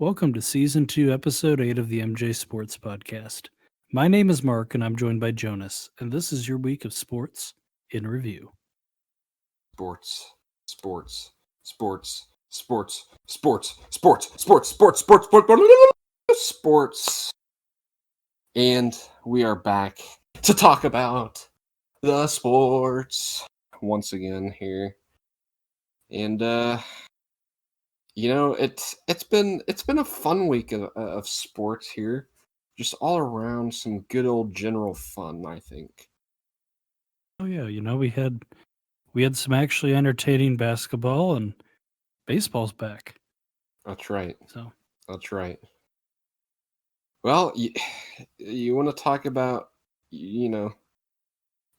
Welcome to Season 2, Episode 8 of the MJ Sports Podcast. My name is Mark, and I'm joined by Jonas, and this is your week of sports in review. Sports, sports, sports, sports, sports, sports, sports, sports, sports, sports, sports. And we are back to talk about the sports once again here. And it's been a fun week of sports here. Just all around some good old general fun, I think. Oh yeah, we had some actually entertaining basketball, and baseball's back. That's right. So That's right. Well, you want to talk about, the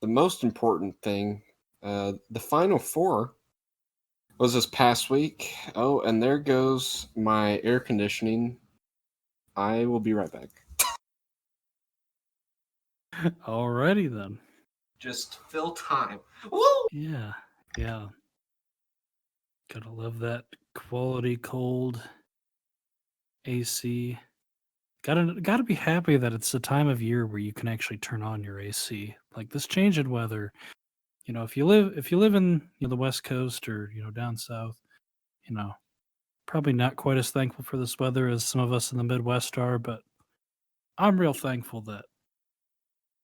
most important thing. The Final Four was this past week. Oh, and there goes my air conditioning. I will be right back. alrighty then. Just fill time. Woo! Yeah. Gotta love that quality cold AC. Gotta be happy that it's the time of year where you can actually turn on your AC. Like this change in weather, if you live in the West Coast or down south, probably not quite as thankful for this weather as some of us in the Midwest are, but I'm real thankful that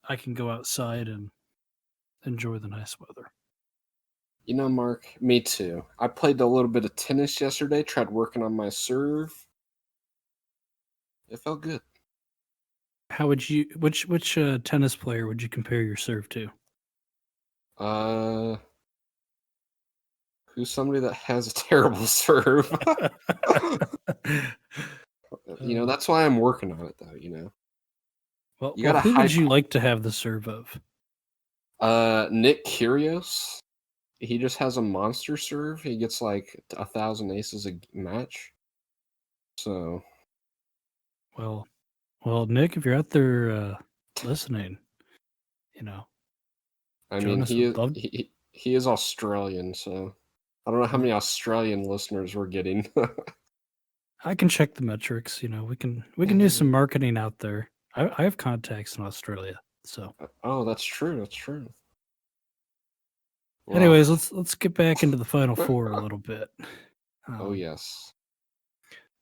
I can go outside and enjoy the nice weather. Mark, me too. I played a little bit of tennis yesterday, tried working on my serve. It felt good. How would you which tennis player would you compare your serve to? Who's somebody that has a terrible serve? That's why I'm working on it, though. Well, who would you like to have the serve of? Nick Kyrgios. He just has a monster serve. He gets like 1,000 aces a match. So, Well, Nick, if you're out there listening, I mean, he is Australian, so I don't know how many Australian listeners we're getting. I can check the metrics. We can do some marketing out there. I have contacts in Australia, so. Oh, that's true. That's true. Well, anyways, let's get back into the Final Four a little bit. Oh yes.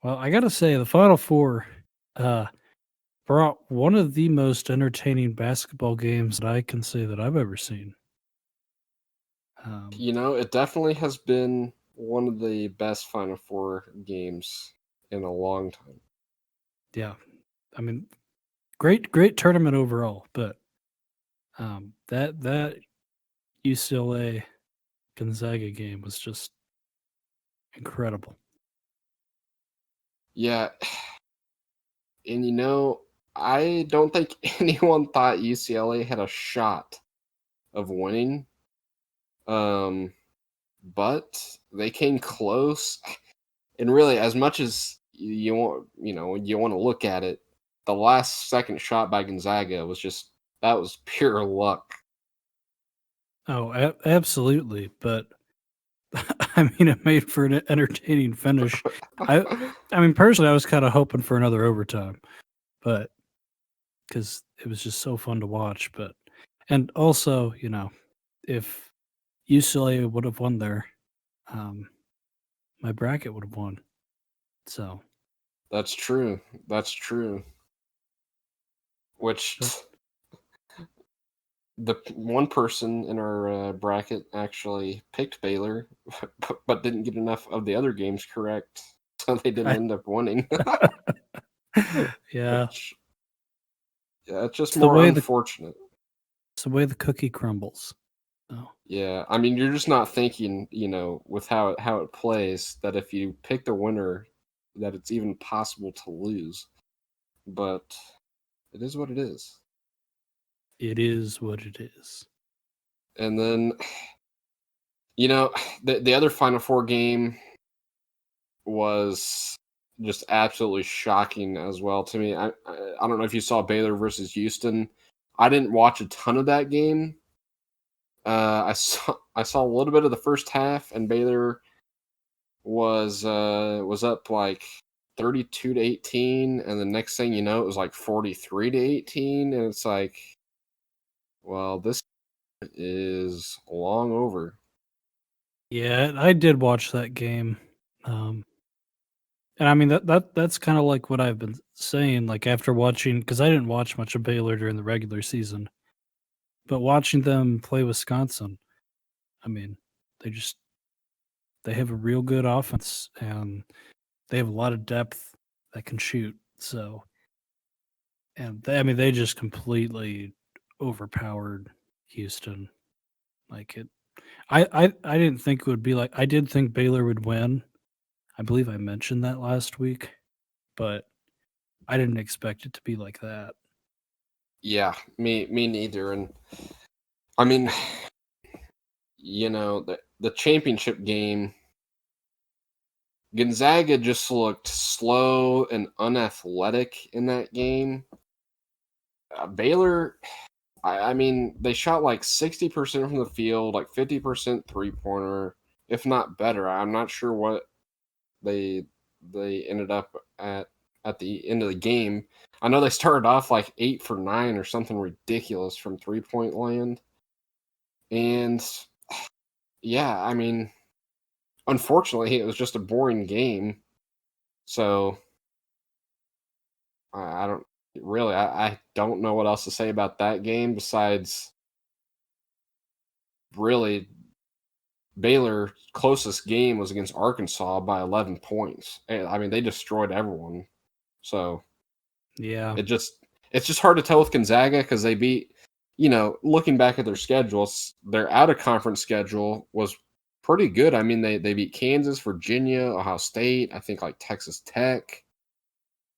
Well, I gotta say, the Final Four brought one of the most entertaining basketball games that I can say that I've ever seen. It definitely has been one of the best Final Four games in a long time. Yeah, I mean, great tournament overall, but that UCLA Gonzaga game was just incredible. Yeah, and I don't think anyone thought UCLA had a shot of winning. But they came close. And really, as much as you want to look at it, the last second shot by Gonzaga that was pure luck. Oh, absolutely. But I mean, it made for an entertaining finish. I mean, personally, I was kind of hoping for another overtime, but because it was just so fun to watch. But and also, if UCLA would have won there, my bracket would have won. So that's true. That's true. Which the one person in our bracket actually picked Baylor, but didn't get enough of the other games correct, so they didn't end up winning. Yeah. It's just more unfortunate. It's the way the cookie crumbles. Oh. Yeah, I mean, you're just not thinking, with how it plays, that if you pick the winner, that it's even possible to lose. But it is what it is. It is what it is. And then, the other Final Four game was just absolutely shocking as well to me. I don't know if you saw Baylor versus Houston. I didn't watch a ton of that game. I saw a little bit of the first half, and Baylor was up like 32-18, and the next thing you know, it was like 43-18, and it's like, well, this is long over. Yeah, I did watch that game. And I mean that's kind of like what I've been saying. Like after watching, because I didn't watch much of Baylor during the regular season, but watching them play Wisconsin, I mean, they just they have a real good offense and they have a lot of depth that can shoot. So, and they, I mean, they just completely overpowered Houston. Like it, I didn't think it would be like. I did think Baylor would win. I believe I mentioned that last week, but I didn't expect it to be like that. Yeah, me neither. And I mean, the championship game, Gonzaga just looked slow and unathletic in that game. Baylor, I mean, they shot like 60% from the field, like 50% three pointer, if not better. I'm not sure what they they ended up at the end of the game. I know they started off like 8 for 9 or something ridiculous from 3-point land. And yeah, I mean, unfortunately, it was just a boring game. So I don't really, I don't know what else to say about that game besides really Baylor closest game was against Arkansas by 11 points. I mean, they destroyed everyone. So Yeah. it just it's just hard to tell with Gonzaga because they beat, looking back at their schedules, their out of conference schedule was pretty good. I mean, they beat Kansas, Virginia, Ohio State, I think like Texas Tech.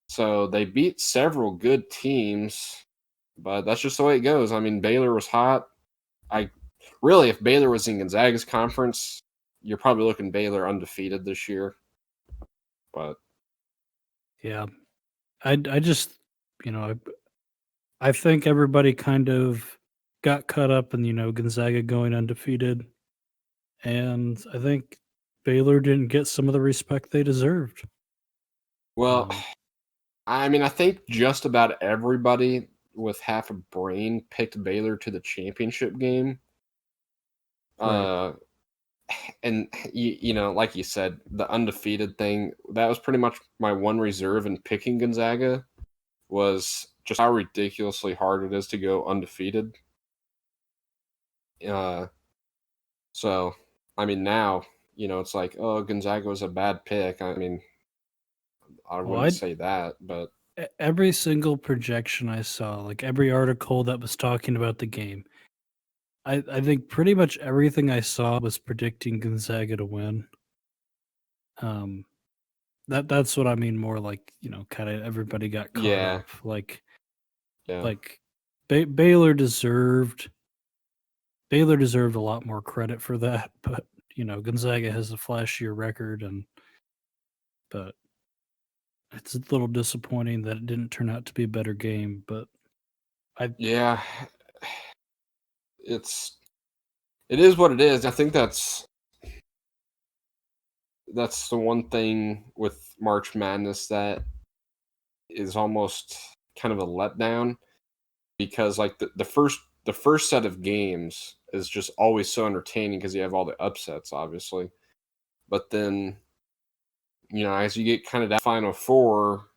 So they beat several good teams, but that's just the way it goes. I mean, Baylor was hot. I really, if Baylor was in Gonzaga's conference, you're probably looking Baylor undefeated this year. But Yeah. I just, you know, I think everybody kind of got caught up in, Gonzaga going undefeated. And I think Baylor didn't get some of the respect they deserved. well, Um, I mean, I think just about everybody with half a brain picked Baylor to the championship game. right. Uh, and like you said, the undefeated thing, that was pretty much my one reserve in picking Gonzaga was just how ridiculously hard it is to go undefeated. Uh, so I mean now, it's like, oh, Gonzaga was a bad pick. I mean, I Well, wouldn't say that, but every single projection I saw, like every article that was talking about the game, I think pretty much everything I saw was predicting Gonzaga to win. Um, that's what I mean more like, kind of everybody got caught yeah, up. Like yeah, like Baylor deserved a lot more credit for that, but Gonzaga has a flashier record but it's a little disappointing that it didn't turn out to be a better game, but I yeah. It is what it is. I think that's the one thing with March Madness that is almost kind of a letdown because like the first set of games is just always so entertaining because you have all the upsets, obviously. But then, as you get kind of that final four,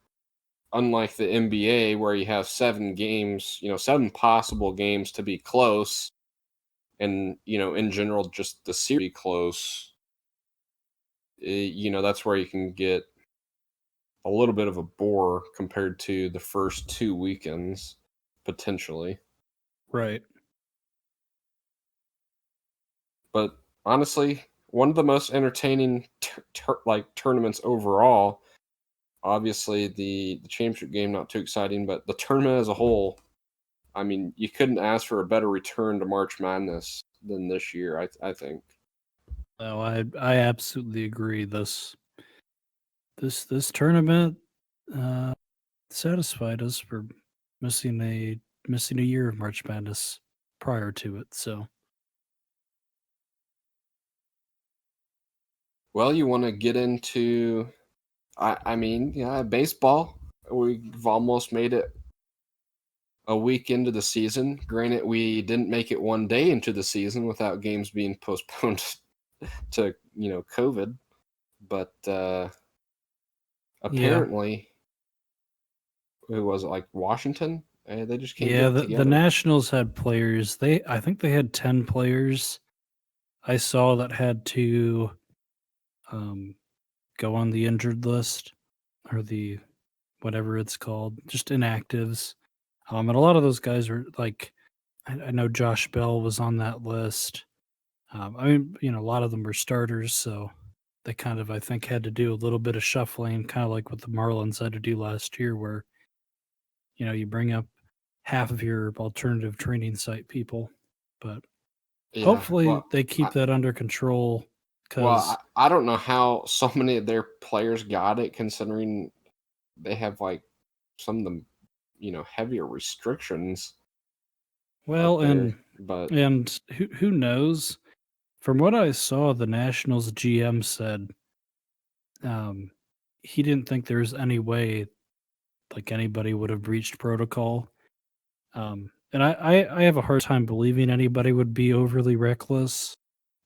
unlike the NBA where you have 7 games, 7 possible games to be close, and in general just the series close, that's where you can get a little bit of a bore compared to the first 2 weekends, potentially. right. But honestly, one of the most entertaining tournaments overall. Obviously, the championship game not too exciting, but the tournament as a whole. I mean, you couldn't ask for a better return to March Madness than this year. I think. No, I absolutely agree. This tournament uh satisfied us for missing a missing a year of March Madness prior to it. So Well, you want to get into I mean, yeah, baseball. We've almost made it a week into the season. Granted, we didn't make it one day into the season without games being postponed to COVID. But Yeah. apparently, who was it? Like Washington? They just can't get Yeah, it the together. Nationals had players. I think they had 10 players I saw that had to um, go on the injured list or the whatever it's called, just inactives. And a lot of those guys were like, I know Josh Bell was on that list. I mean, a lot of them were starters, so they kind of, I think, had to do a little bit of shuffling, kind of like what the Marlins had to do last year, where you bring up half of your alternative training site people, but Yeah. hopefully they keep that under control Well, because I don't know how so many of their players got it, considering they have like some of the heavier restrictions up well, there. and But and who knows? From what I saw, the Nationals GM said um, he didn't think there was any way like anybody would have breached protocol. And I have a hard time believing anybody would be overly reckless,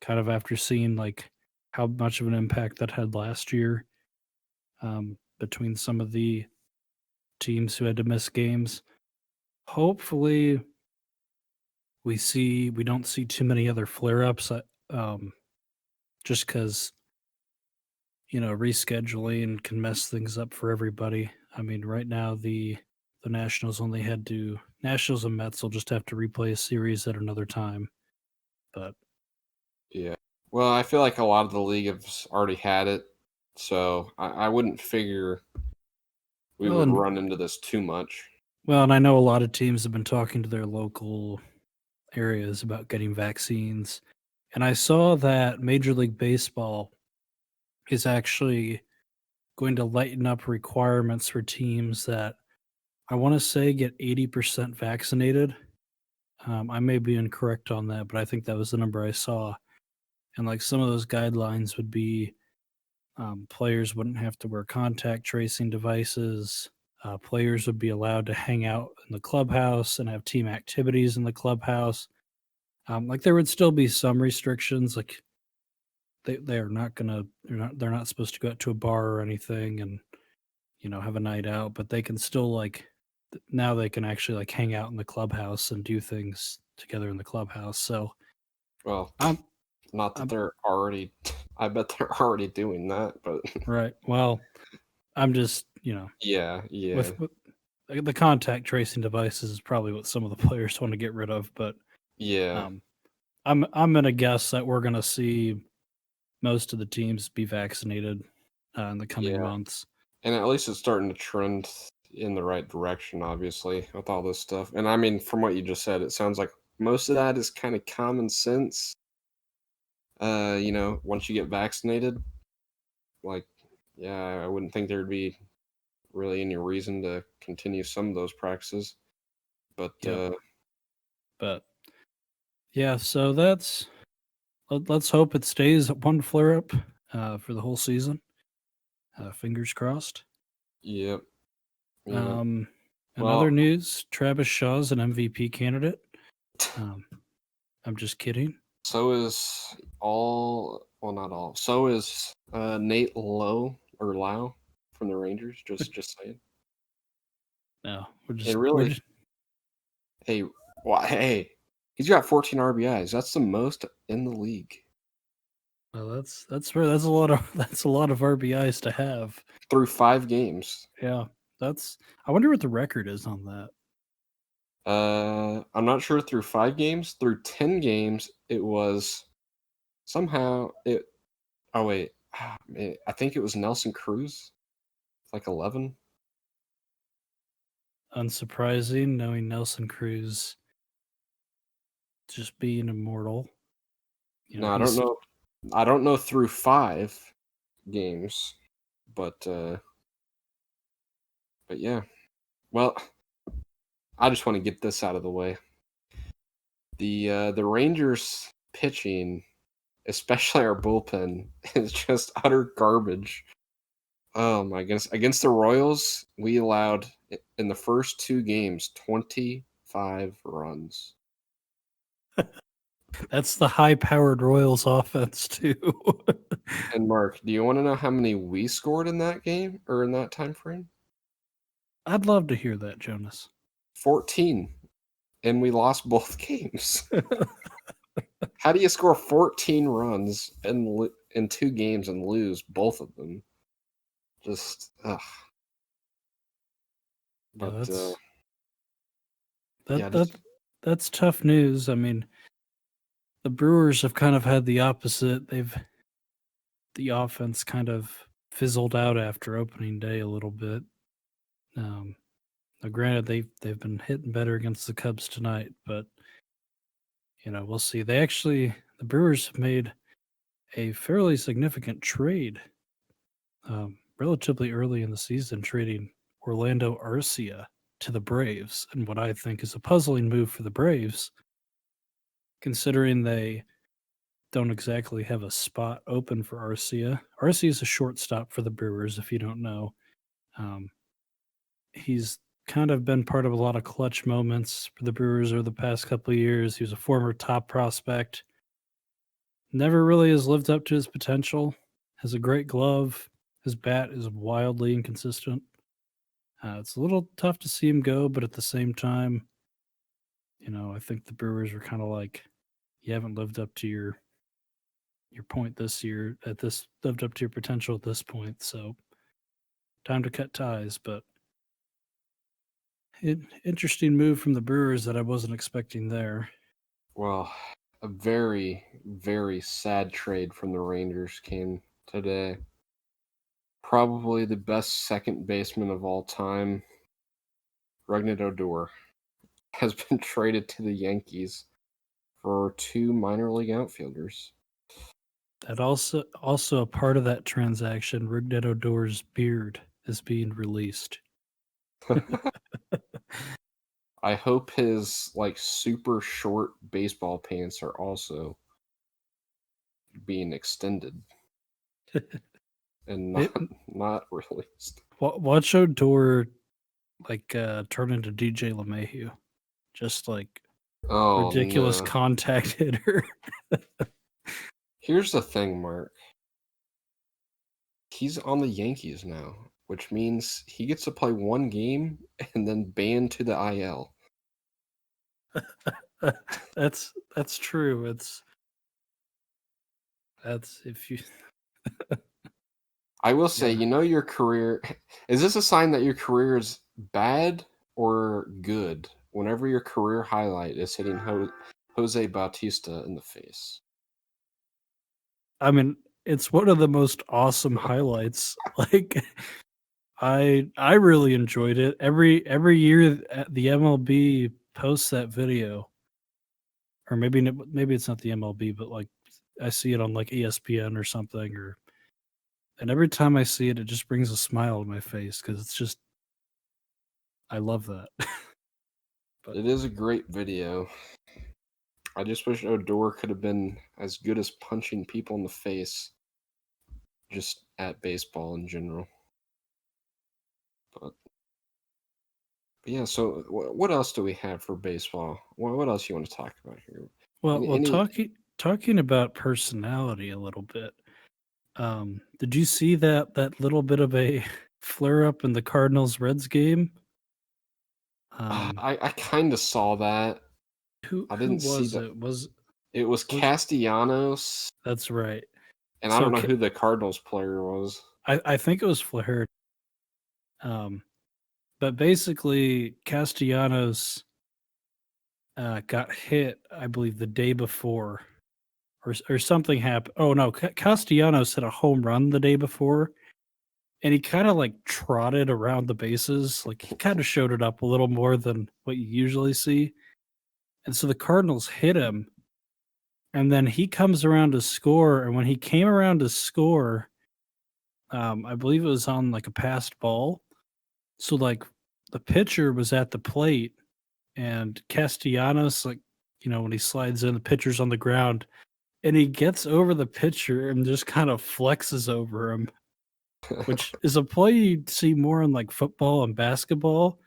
kind of after seeing like how much of an impact that had last year between some of the teams who had to miss games. Hopefully, we don't see too many other flare ups. Just because rescheduling can mess things up for everybody. I mean, right now the Nationals and Mets will just have to replay a series at another time. But yeah, well, I feel like a lot of the league have already had it, so I wouldn't figure we well, would and run into this too much. I know a lot of teams have been talking to their local areas about getting vaccines, and I saw that Major League Baseball is actually going to lighten up requirements for teams that I want to say get 80% vaccinated. I may be incorrect on that, but I think that was the number I saw. And like some of those guidelines would be players wouldn't have to wear contact tracing devices. Players would be allowed to hang out in the clubhouse and have team activities in the clubhouse. Like there would still be some restrictions, like they are not gonna they're not supposed to go out to a bar or anything and have a night out, but they can still like now they can actually like hang out in the clubhouse and do things together in the clubhouse. So Well, I'm not that I'm they're already. I bet they're already doing that, but right. Well, I'm just yeah, yeah, with the contact tracing devices is probably what some of the players want to get rid of, but yeah, um, I'm gonna guess that we're gonna see most of the teams be vaccinated in the coming yeah. months. And at least it's starting to trend in the right direction, obviously, with all this stuff. And I mean, from what you just said, it sounds like most of that is kind of common sense. Once you get vaccinated, like, yeah, I wouldn't think there'd be really any reason to continue some of those practices. But Yep. But yeah, so let's hope it stays at one flare up for the whole season. Fingers crossed. yep, yep. Um, in other Well, news, Travis Shaw's an MVP candidate. Um, I'm just kidding. so is well, not all. So is Nate Lau from the Rangers. Just saying. No, And we're really, just hey, hey, he's got 14 RBIs. That's the most in the league well, that's a lot of that's a lot of RBIs to have. through 5 games. Yeah, that's. I wonder what the record is on that. I'm not sure through 5 games. Through 10 games, it was somehow it. Oh wait, I think it was Nelson Cruz, like 11. Unsurprising, knowing Nelson Cruz just being immortal. No, I don't He's know. I don't know through 5 games, but yeah. Well, I just want to get this out of the way. The Rangers pitching, especially our bullpen, is just utter garbage. Oh my goodness! Against the Royals, we allowed in the first 2 games 25 runs. That's the high-powered Royals offense too. And Mark, do you want to know how many we scored in that game or in that time frame? I'd love to hear that, Jonas. 14, and we lost both games. How do you score 14 runs in 2 games and lose both of them? Just ugh. Yeah, But yeah, that's tough news. I mean, the Brewers have kind of had the opposite. The offense kind of fizzled out after opening day a little bit. Now granted, they've been hitting better against the Cubs tonight, but we'll see. The Brewers have made a fairly significant trade relatively early in the season, trading Orlando Arcia to the Braves, and what I think is a puzzling move for the Braves, considering they don't exactly have a spot open for Arcia. Arcia is a shortstop for the Brewers, if you don't know. Um, he's kind of been part of a lot of clutch moments for the Brewers over the past couple of years. He was a former top prospect. Never really has lived up to his potential. Has a great glove. His bat is wildly inconsistent. It's a little tough to see him go, but at the same time, I think the Brewers were kind of like, you haven't lived up to your point this year. Lived up to your potential at this point, so time to cut ties. But interesting move from the Brewers that I wasn't expecting there. well, a very, very sad trade from the Rangers came today. Probably the best second baseman of all time, Rougned Odor, has been traded to the Yankees for 2 minor league outfielders. That also a part of that transaction, Rougned Odor's beard is being released. I hope his super short baseball pants are also being extended and It, not released. watch Odor turn into DJ LeMahieu, just like Oh ridiculous no. contact hitter. Here's the thing, Mark. He's on the Yankees now, which means he gets to play 1 game and then banned to the IL. That's true. That's if you I will say, yeah. your career is this a sign that your career is bad or good whenever your career highlight is hitting Jose Bautista in the face? I mean, it's one of the most awesome highlights. Like I really enjoyed it. Every year the MLB posts that video, or maybe it's not the MLB, but like I see it on like ESPN or something, and every time I see it, it just brings a smile to my face because it's just I love that. But It is a great video. I just wish Odor could have been as good as punching people in the face just at baseball in general. But yeah, so what else do we have for baseball? What else you want to talk about here? well, Any talking about personality a little bit. Did you see that little bit of a flare up in the Cardinals Reds game? Um, I kind of saw that. I who didn't see was the. it? Was It was was Castellanos, That's right. and I So don't know who the Cardinals player was. I think it was Flaherty. Um, but basically Castellanos got hit, I believe, the day before, or something happened. Oh no, Castellanos hit a home run the day before, and he kind of like trotted around the bases, like he kind of showed it up a little more than what you usually see. And so the Cardinals hit him, and then he comes around to score. And when he came around to score, I believe it was on like a passed ball. So like the pitcher was at the plate, and Castellanos, like when he slides in, the pitcher's on the ground, and he gets over the pitcher and just kind of flexes over him. which is a play you see more in like football and basketball.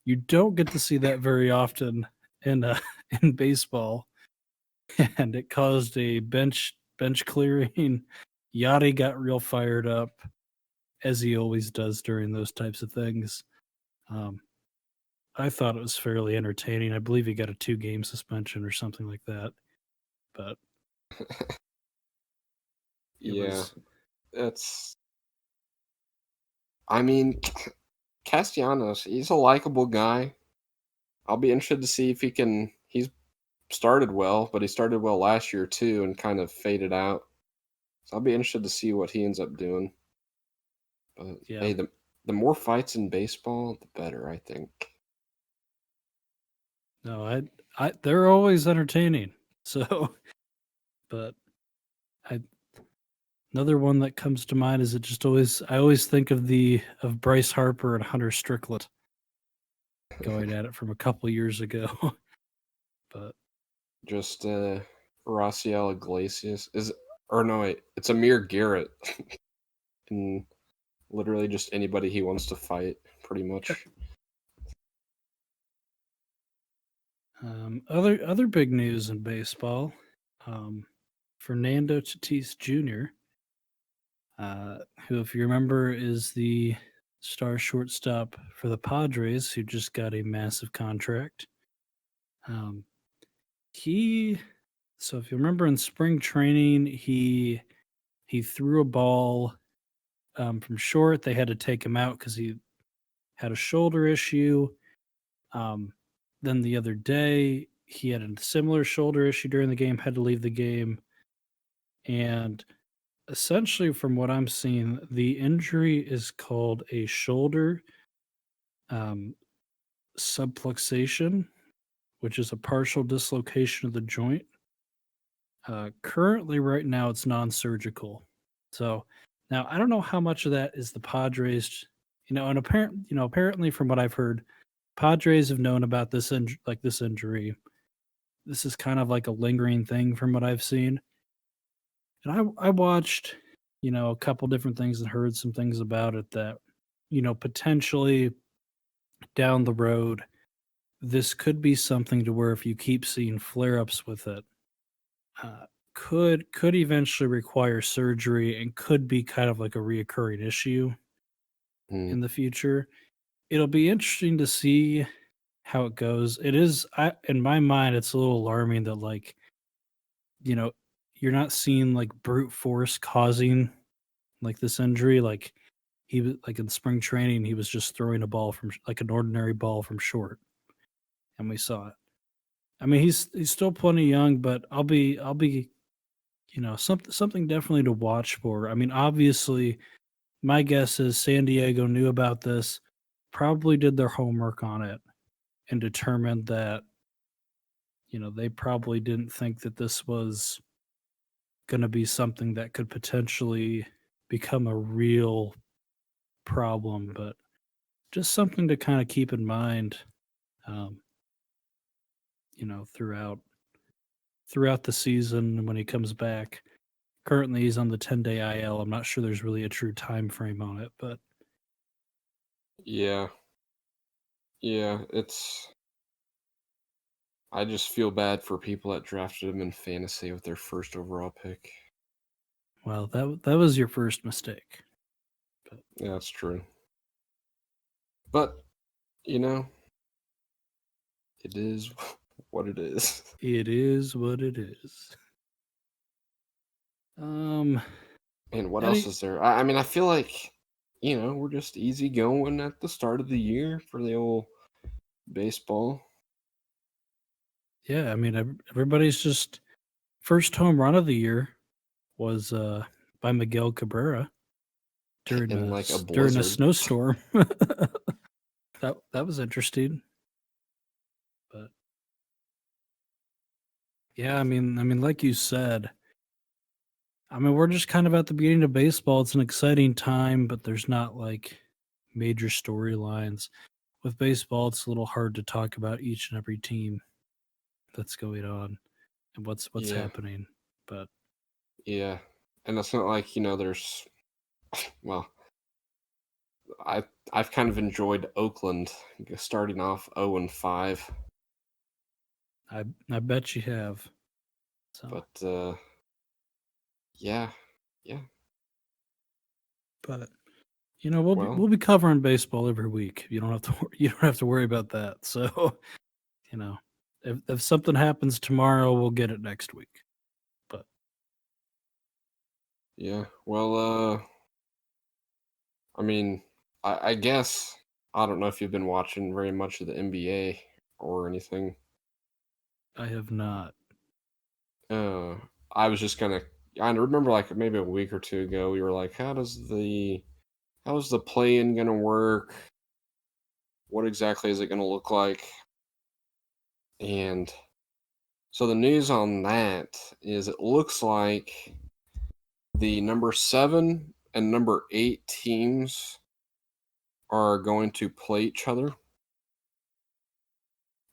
You don't get to see that very often in in baseball, and it caused a bench clearing. Yachty got real fired up, as he always does during those types of things. Um, I thought it was fairly entertaining. I believe he got a 2-game suspension or something like that, but it Yeah, was it's. I mean, Castellanos, he's a likable guy. I'll be interested to see if he can. He's started well, but he started well last year too, and kind of faded out. So I'll be interested to see what he ends up doing. But yeah. hey, the more fights in baseball, the better, I think. No, I they're always entertaining. So, but I another one that comes to mind is it just always I always think of the of Bryce Harper and Hunter Strickland going at it from a couple years ago. But Just Raciel Iglesias is, or no, wait, it's Amir Garrett, and literally just anybody he wants to fight, pretty much. other big news in baseball, um, Fernando Tatis Jr., who, if you remember, is the star shortstop for the Padres, who just got a massive contract. Um, he, so if you remember in spring training, he threw a ball from short. They had to take him out because he had a shoulder issue. Um, then the other day, he had a similar shoulder issue during the game, had to leave the game. And essentially, from what I'm seeing, the injury is called a shoulder um, subluxation, which is a partial dislocation of the joint. Currently, right now, it's non-surgical. So now I don't know how much of that is the Padres, and apparently from what I've heard, Padres have known about this injury. This is kind of like a lingering thing from what I've seen. And I watched, a couple different things and heard some things about it that, potentially down the road, this could be something to where if you keep seeing flare-ups with it, uh, could eventually require surgery and could be kind of like a reoccurring issue Mm, in the future. It'll be interesting to see how it goes. It is in my mind it's a little alarming that like, you know, you're not seeing like brute force causing like this injury. Like he was like in spring training, he was just throwing a ball from like an ordinary ball from short, and we saw it. I mean, he's still plenty young, but I'll be something definitely to watch for. I mean, obviously, my guess is San Diego knew about this, probably did their homework on it, and determined that they probably didn't think that this was going to be something that could potentially become a real problem, but just something to kind of keep in mind, um, throughout the season when he comes back. Currently, he's on the 10-day IL. I'm not sure there's really a true time frame on it, but yeah, yeah, it's. I just feel bad for people that drafted him in fantasy with their first overall pick. well, that was your first mistake. But Yeah, that's true. But, you know, it is what it is. it is what it is. Um, And what how do else you, is there? I mean, I feel like, we're just easy going at the start of the year for the old baseball. yeah, I mean, everybody's just first home run of the year was by Miguel Cabrera during In like a during a blizzard. snowstorm. That was interesting, but yeah, I mean, like you said, I mean, we're just kind of at the beginning of baseball. It's an exciting time, but there's not like major storylines. With baseball, it's a little hard to talk about each and every team that's going on and what's Yeah, happening. But yeah. And it's not like, there's, well, I've kind of enjoyed Oakland starting off 0-5, I bet you have. So, but yeah, yeah. but you know, we'll be Well, we'll be covering baseball every week. You don't have to you don't have to worry about that. So, you know, if something happens tomorrow, we'll get it next week. But yeah. Well, I mean, I guess I don't know if you've been watching very much of the NBA or anything. I have not. Uh, I was just gonna. I remember like maybe a week or two ago, we were like, how's the play-in gonna work? What exactly is it gonna look like? And so the news on that is it looks like the number 7 and number 8 teams are going to play each other,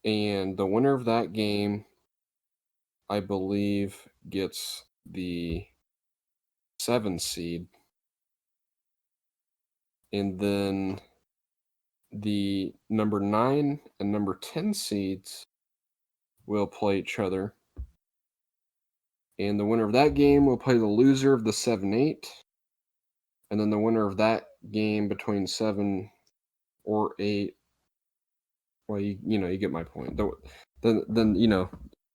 and the winner of that game, I believe, gets the 7 seed, and then the number 9 and number 10 seeds will play each other. And the winner of that game will play the loser of the 7-8. And then the winner of that game between 7 or 8. Well, you get my point. Then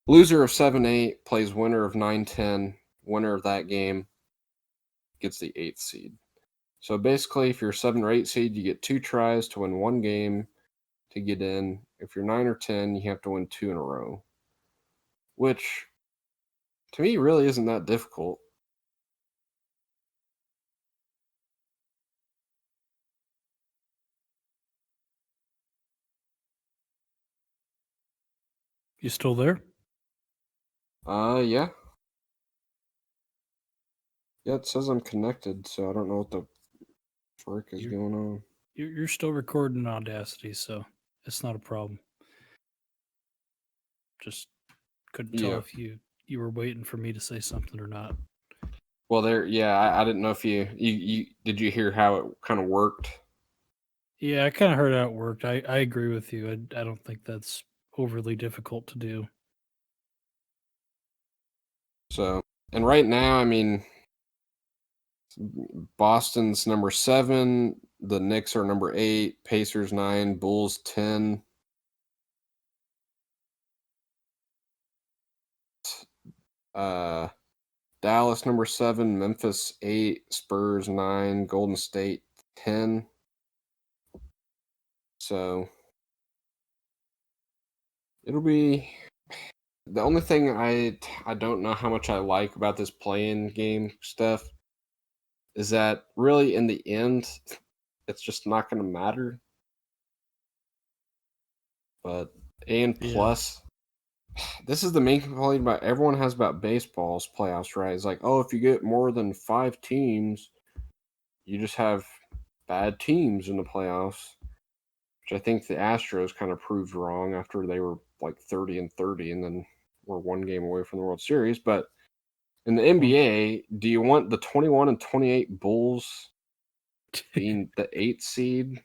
loser of 7-8 plays winner of 9-10. Winner of that game gets the 8th seed. So basically, if you're a 7 or 8 seed, you get 2 tries to win one game to get in. If you're 9 or 10, you have to win 2 in a row, which to me really isn't that difficult. You still there? Yeah. Yeah, it says I'm connected, so I don't know what the frick is You're going on. you're still recording Audacity, so it's not a problem. Just couldn't tell Yeah. if you were waiting for me to say something or not. Well, I didn't know if you did you hear how it kind of worked? Yeah, I kind of heard how it worked. I agree with you. I don't think that's overly difficult to do. So, and right now, I mean, Boston's number 7, the Knicks are number 8, Pacers 9, Bulls 10. Uh, Dallas number 7, Memphis 8, Spurs 9, Golden State 10. So it'll be the only thing I don't know how much I like about this play-in game stuff is that really in the end it's just not going to matter. But and Yeah. plus, this is the main complaint about everyone has about baseball's playoffs, right? It's like, oh, if you get more than 5 teams, you just have bad teams in the playoffs, which I think the Astros kind of proved wrong after they were like 30-30 and then were one game away from the World Series. But in the Well, NBA, do you want the 21 and 28 Bulls being the 8th seed?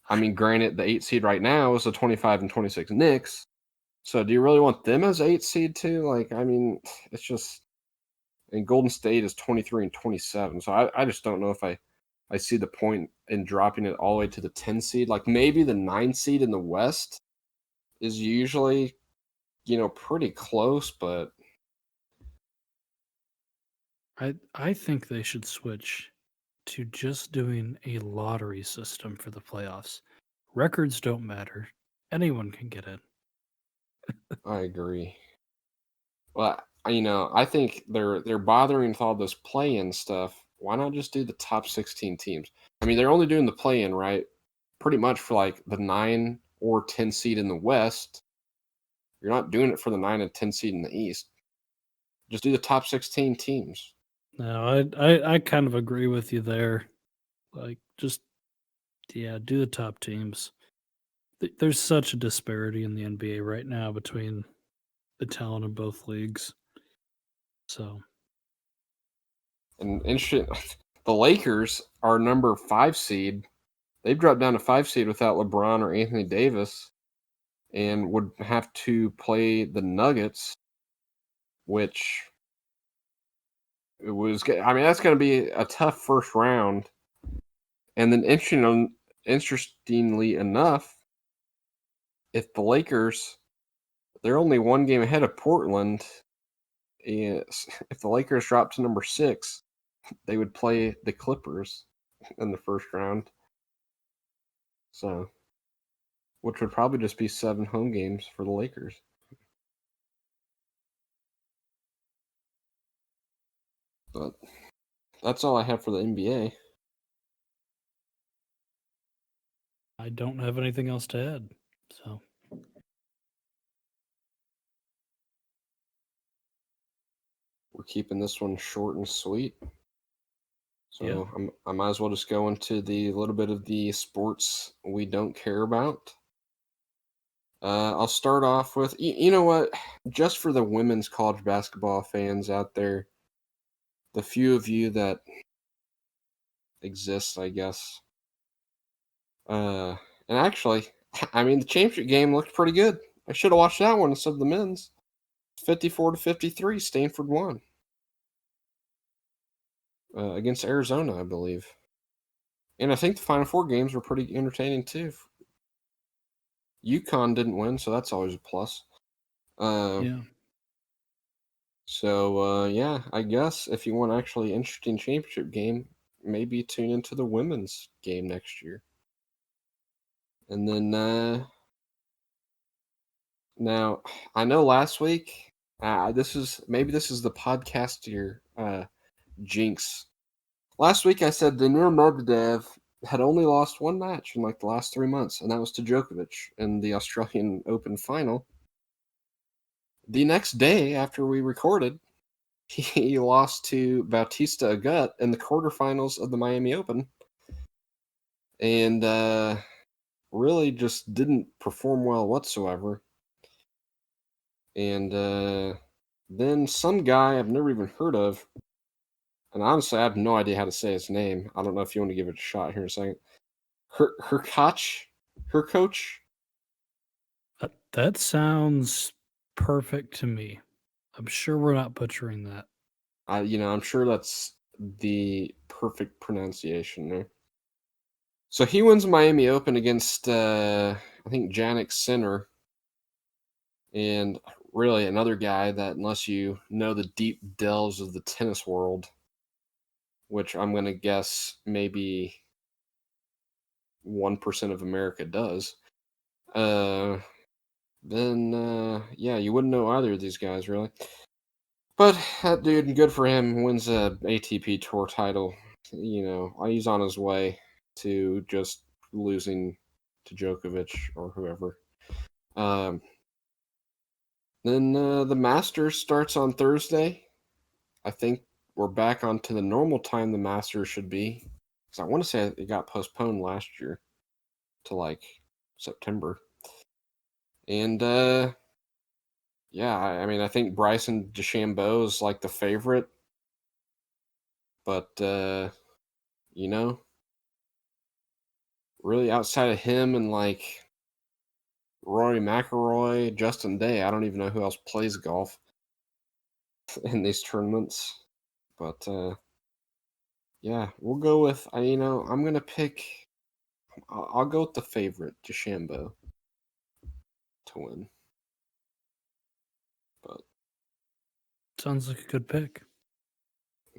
I mean, granted, the 8th seed right now is the 25 and 26 Knicks. So do you really want them as 8th seed too? Like, I mean, it's just, and Golden State is 23 and 27. So I just don't know if I see the point in dropping it all the way to the 10 seed. Like maybe the 9 seed in the West is usually, pretty close, but I think they should switch to just doing a lottery system for the playoffs. Records don't matter. Anyone can get in. I agree. Well, I think they're bothering with all this play-in stuff. Why not just do the top 16 teams? I mean, they're only doing the play-in, right? Pretty much for like the 9 or 10 seed in the West. You're not doing it for the 9 and 10 seed in the East. Just do the top 16 teams. No, I kind of agree with you there. Like, just yeah, do the top teams. There's such a disparity in the NBA right now between the talent of both leagues. So And interesting, The Lakers are number 5 seed. They've dropped down to 5 seed without LeBron or Anthony Davis and would have to play the Nuggets, which it was. I mean, that's going to be a tough first round. And then interestingly enough, if the Lakers, they're only 1 game ahead of Portland. If the Lakers drop to number 6, they would play the Clippers in the first round. So, which would probably just be 7 home games for the Lakers. But that's all I have for the NBA. I don't have anything else to add. So We're keeping this one short and sweet. So yeah. I might as well just go into the little bit of the sports we don't care about. I'll start off with, you know what? Just for the women's college basketball fans out there, the few of you that exist, I guess. And actually, I mean, the championship game looked pretty good. I should have watched that one instead of the men's. 54-53, Stanford won against Arizona, I believe. And I think the Final Four games were pretty entertaining too. UConn didn't win, so that's always a plus. Yeah. So yeah, I guess if you want actually interesting championship game, maybe tune into the women's game next year. And then now I know last week this is the podcast year jinx. Last week I said Danil Medvedev had only lost 1 match in like the last 3 months, and that was to Djokovic in the Australian Open final. The next day after we recorded, he lost to Bautista Agut in the quarterfinals of the Miami Open, and really just didn't perform well whatsoever. And then some guy I've never even heard of, and honestly I have no idea how to say his name. I don't know if you want to give it a shot here in a second. Her coach. That sounds perfect to me. I'm sure we're not butchering that. I'm sure that's the perfect pronunciation there. So he wins Miami Open against I think Jannik Sinner, and really another guy that, unless you know the deep delves of the tennis world, which I'm going to guess maybe 1% of America does, then yeah, you wouldn't know either of these guys really. But that dude, good for him, wins a ATP Tour title. He's on his way to just losing to Djokovic or whoever. Then the Masters starts on Thursday. I think we're back onto the normal time the Masters should be. Because I want to say it got postponed last year to like September. And yeah, I mean, I think Bryson DeChambeau is like the favorite. But, really outside of him and like Rory McIlroy, Justin Day, I don't even know who else plays golf in these tournaments. But yeah, we'll go with I'm gonna pick. I'll go with the favorite, DeChambeau, to win. But Sounds like a good pick.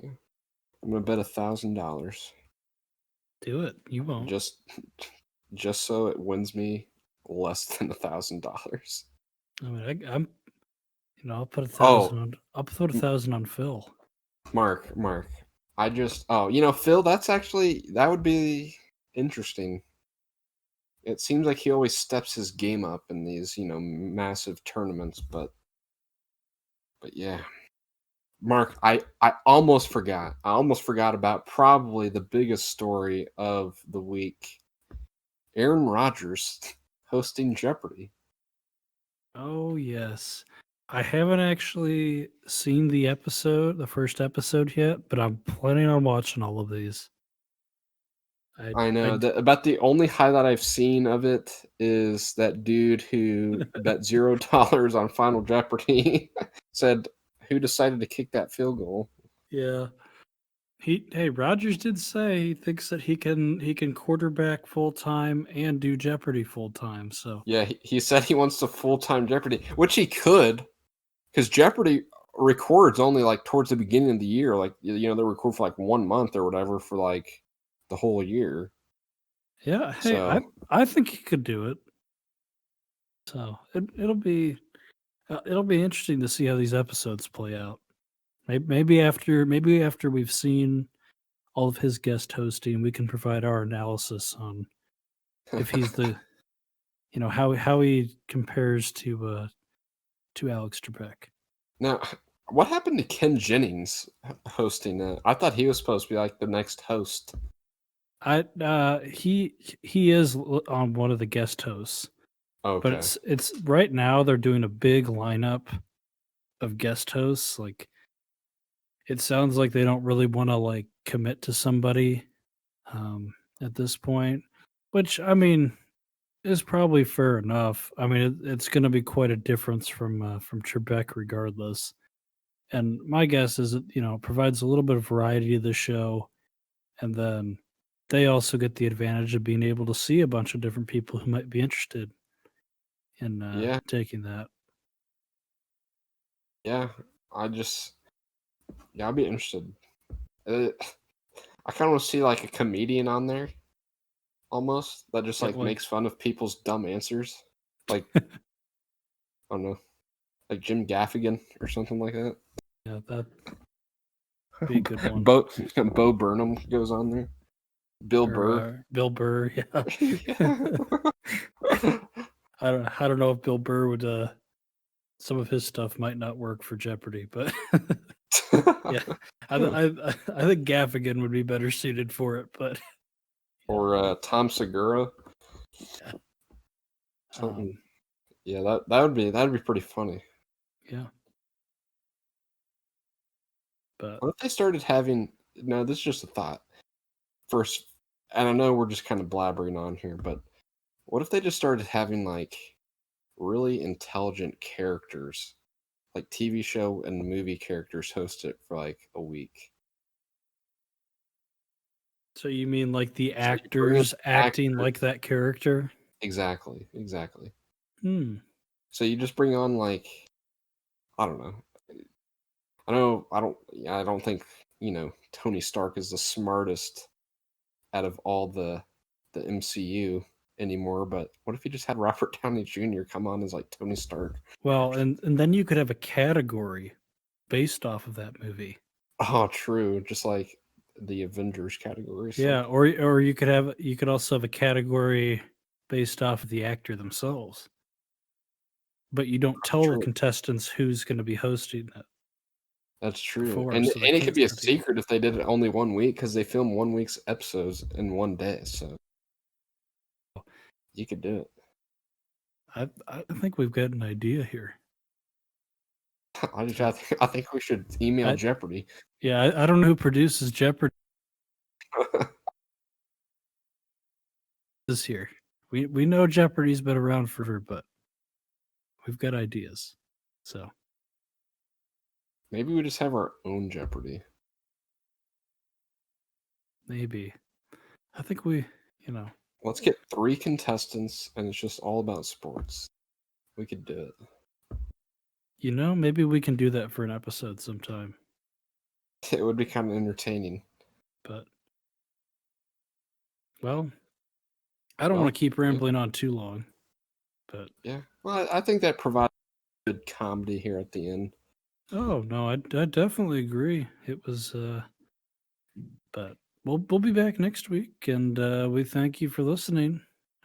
yeah, I'm gonna bet $1,000. Do it. You won't. Just so it wins me less than $1,000. I mean, I'm. I'll put 1,000 Oh, on. I'll put 1,000 on Phil. Mark. Phil, that would be interesting. It seems like he always steps his game up in these, massive tournaments, but yeah. Mark, I almost forgot. I almost forgot about probably the biggest story of the week. Aaron Rodgers hosting Jeopardy. Oh yes, I haven't actually seen the first episode yet, but I'm planning on watching all of these. I know I that about the only highlight I've seen of it is that dude who bet $0 on Final Jeopardy said, "Who decided to kick that field goal?" yeah. Hey, Rogers did say he thinks that he can quarterback full time and do Jeopardy full time. So Yeah, he said he wants to full-time Jeopardy, which he could, because Jeopardy records only like towards the beginning of the year. Like they record for like 1 month or whatever for like the whole year. yeah, hey, I So I think he could do it. So it'll be interesting to see how these episodes play out. Maybe after we've seen all of his guest hosting, we can provide our analysis on if he's the how he compares to Alex Trebek. now, what happened to Ken Jennings hosting it? I thought he was supposed to be like the next host. He is on one of the guest hosts, but Okay. it's right now they're doing a big lineup of guest hosts. Like it sounds like they don't really want to like commit to somebody at this point, which I mean is probably fair enough. I mean it's going to be quite a difference from Trebek regardless. And my guess is it provides a little bit of variety to the show, and then they also get the advantage of being able to see a bunch of different people who might be interested in Yeah, taking that. yeah. I just, yeah, I'd be interested. Uh, I kind of want to see like a comedian on there, almost that just Yeah, like like makes fun of people's dumb answers, like I don't know, like Jim Gaffigan or something like that. yeah, that'd be a good one. Bo Burnham goes on there. Bill Or Burr. Bill Burr, yeah. Yeah. I don't know if Bill Burr would some of his stuff might not work for Jeopardy, but yeah, I think Gaffigan would be better suited for it. But yeah, Or Tom Segura. yeah, Something. Yeah, that'd be pretty funny. yeah. But What if they started having? No, this is just a thought. First, and I know we're just kind of blabbering on here, but what if they just started having like really intelligent characters, like TV show and movie characters, host it for like a week? so you mean like the So you bring in actors acting actors, like that character? exactly. Hmm. So you just bring on like I don't know. I know I don't. Yeah, I don't think Tony Stark is the smartest out of all the MCU anymore. But what if you just had Robert Downey Jr. come on as like Tony Stark? Well, and then you could have a category based off of that movie. Oh, true. Just like the Avengers category or Yeah, something. or you could also have a category based off of the actor themselves, but you don't tell the True. contestants who's going to be hosting it That's true. before, And so they and it could can't be a say people. secret if they did it only 1 week because they film 1 week's episodes in 1 day. So you could do it. I think we've got an idea here. I think we should email I Jeopardy. yeah, I don't know who produces Jeopardy this year. We know Jeopardy's been around forever, but we've got ideas. So Maybe we just have our own Jeopardy. maybe I think you know, Let's get 3 contestants, and it's just all about sports. We could do it. maybe we can do that for an episode sometime. It would be kind of entertaining. But well, I don't Well, want to keep yeah, rambling on too long. But yeah. Well, I think that provides good comedy here at the end. oh no, I definitely agree. It was but we'll be back next week, and we thank you for listening.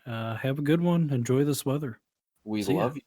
Have a good one. Enjoy this weather. We See ya. love you.